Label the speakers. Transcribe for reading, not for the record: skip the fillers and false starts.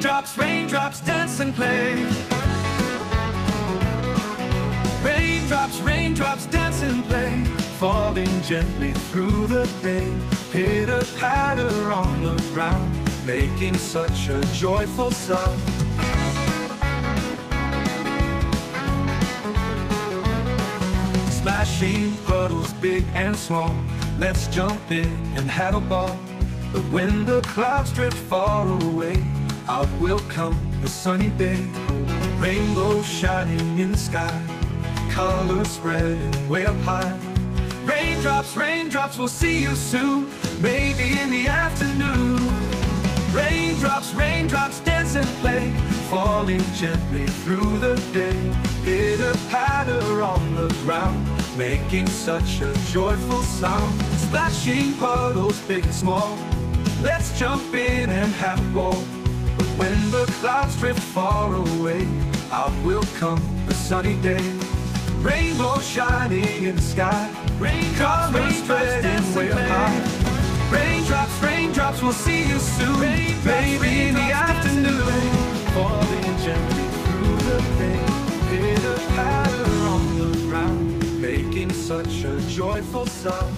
Speaker 1: Raindrops, raindrops, dance and play. Raindrops, raindrops, dance and play, falling gently through the day. Pitter-patter on the ground, making such a joyful sound. Splashing puddles big and small, let's jump in and have a ball. But when the clouds drift far away, out will come the sunny day. Rainbows shining in the sky, colors spreading way up high. Raindrops, raindrops, we'll see you soon, maybe in the afternoon. Raindrops, raindrops, dance and play, falling gently through the day. Pitter-patter on the ground, making such a joyful sound. Splashing puddles big and small, let's jump in and have a ball. But when the clouds drift far away, out will come the sunny day. Rainbows shining in the sky, colors spreading way up high. Raindrops, raindrops, we'll see you soon, maybe in the afternoon. Falling gently through the day, pitter-patter on the ground, making such a joyful sound.